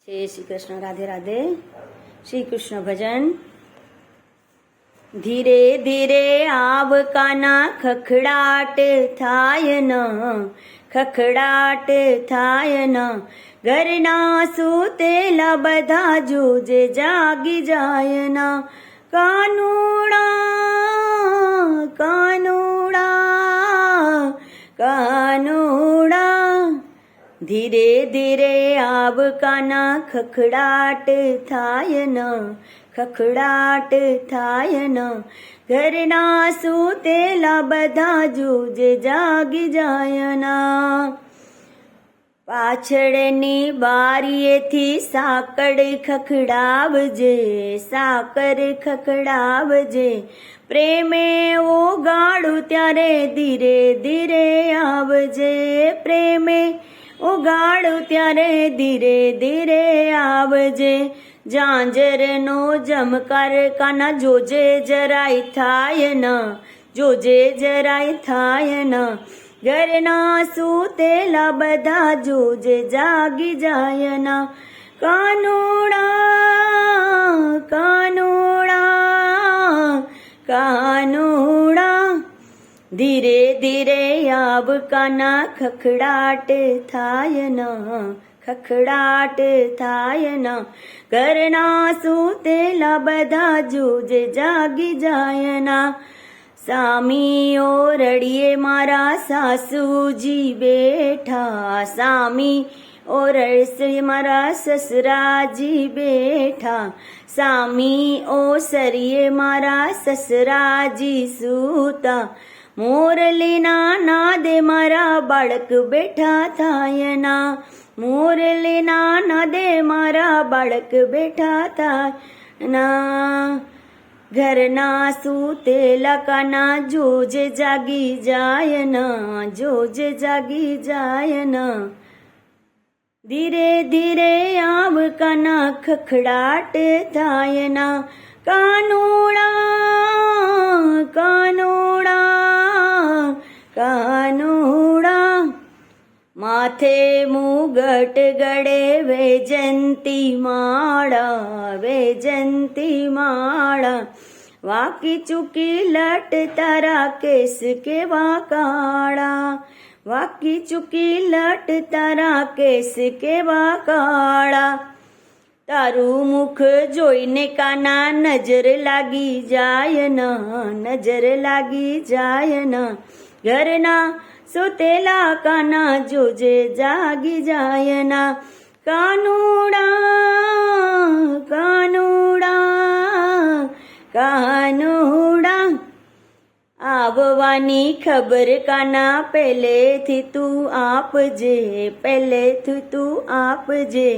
जय श्री कृष्ण। राधे राधे। श्री कृष्ण भजन। धीरे धीरे आव काना खखड़ाट थाय न, खखड़ाट थाय न। घरना सूतेला बधा जोजे जागी जाय न। कानूड़ा कानूड़ा कानूड़ा। धीरे धीरे आव काना खखड़ाट थाय न, खखड़ाट थाय न। घरना सूतेला बधा जोजे जागी जाय न। પાછળની બારીએથી સાકડ ખખડાવજે, સાકર ખખડાવજે। પ્રેમે ઓગાળું ત્યારે ધીરે ધીરે આવજે, પ્રેમે ઓગાળું ત્યારે ધીરે ધીરે આવજે। ઝાંઝરનો ઝમકાર કાના જોજે જરાય થાય ન, જોજે જરાય થાય ન। ઘરના સૂતેલા બધા જોજે જાગી જાય ના। કાનોડા કાનોડા કાનોડા। ધીરે ધીરે આવ કાના ખખડાટ થાય ન, ખખડાટ થાય ન। ઘરના સૂતેલા બધા જોજે જાગી જાય ના। સામી ઓરડીએ મારા સાસુજી બેઠા, સામી ઓરડીએ મારા સસરાજી બેઠા। સામી ઓસરીએ મારા સસરાજી સૂતા। મોરલીના નાદે મારા બાળક બેઠા થાય ના, મોરલીના નાદે મારા બાળક બેઠા થાય ના। ઘરના સૂતેલા કાના જોજે જાગી જાય ન, જોજે જાગી જાય ન। ધીરે ધીરે આવ કાના ખખડાટ થાય ના। કાનોડા કાનોડા કાનોડા। માથે મુગટ ગળે વૈજંતી માળા, વૈજંતી માળા। વાકી ચૂકી લટ તારા કેસ કેવા કાળા, વાકી ચૂકી લટ તારા કેસ કેવા કાળા। તારું મુખ જોઈને કાના નજર લાગી જાય ન, નજર લાગી જાય ન। ઘરના સુતેલા કાના જોજે જાગી જાય ના। કાનોડા કાનોડા કાનોડા। આવવાની ખબર કાના પહેલેથી તું આપજે, પહેલેથી તું આપજે।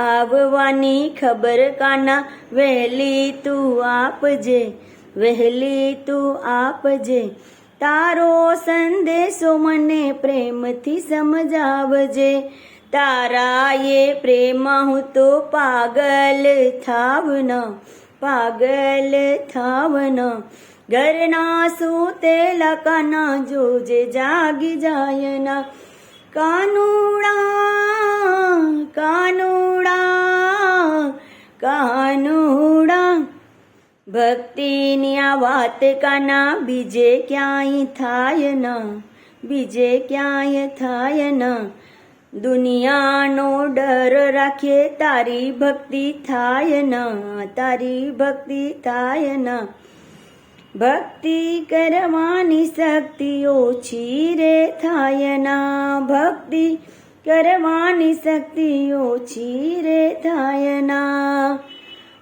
આવવાની ખબર કાના વહેલી તું આપજે, વહેલી તું આપજે। તારો સંદેશો મને પ્રેમથી સમજાવજે। તારા એ પ્રેમ હું તો પાગલ થાવ ન, પાગલ થાવ ન। ઘરના સૂતેલા કાના જોજે જાગી જાય ના। કાનોડા કાનોડા કાનોડા। ભક્તિની આ વાત કાના બીજે ક્યાંય થાય ન, બીજે ક્યાંય થાય ન। દુનિયાનો ડર રાખીએ તારી ભક્તિ થાય ન, તારી ભક્તિ થાય ન। ભક્તિ કરવાની શક્તિ ઓછી રે થાય ના, ભક્તિ કરવાની શક્તિ ઓછી રે થાય ના।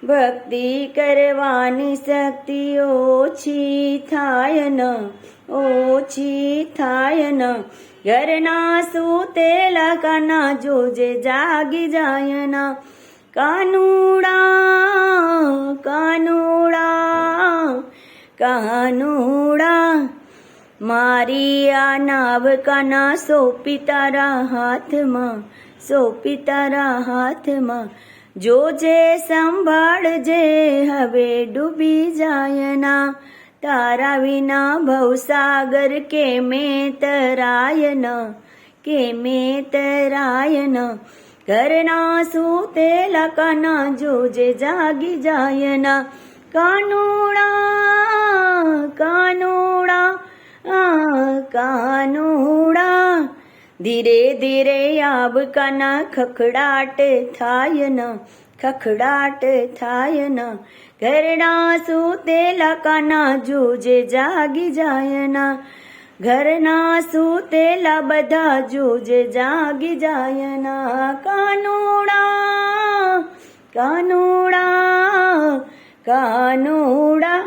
ભક્તિ કરવાની શક્તિ ઓછી થાય ન, ઓછી થાય ન। ઘરના સૂતેલા કાના જોજે જાગી જાય ના। કાનોડા કાનોડા કાનોડા। મારી આ નાવ કાના સોંપી તારા હાથમાં, સોંપી તારા હાથમાં। જોજે સંભાળજે હવે ડૂબી જાય ના। તારા વિના ભવસાગર કેમે તરાય ન, કેમે તરાય ન। ઘરના સૂતેલા કાના જોજે જાગી જાય ના. કાનુડા કાનુડા કાનુડા ધીરે ધીરે આવ કાના ખખડાટ થાય ન ખખડાટ થાય ન. ઘરના સૂતેલા કાના જોજે જાગી જાય ના. ઘરના સૂતેલા બધા જોજે જાગી જાય ના. કાનુડા કાનુડા કાનુડા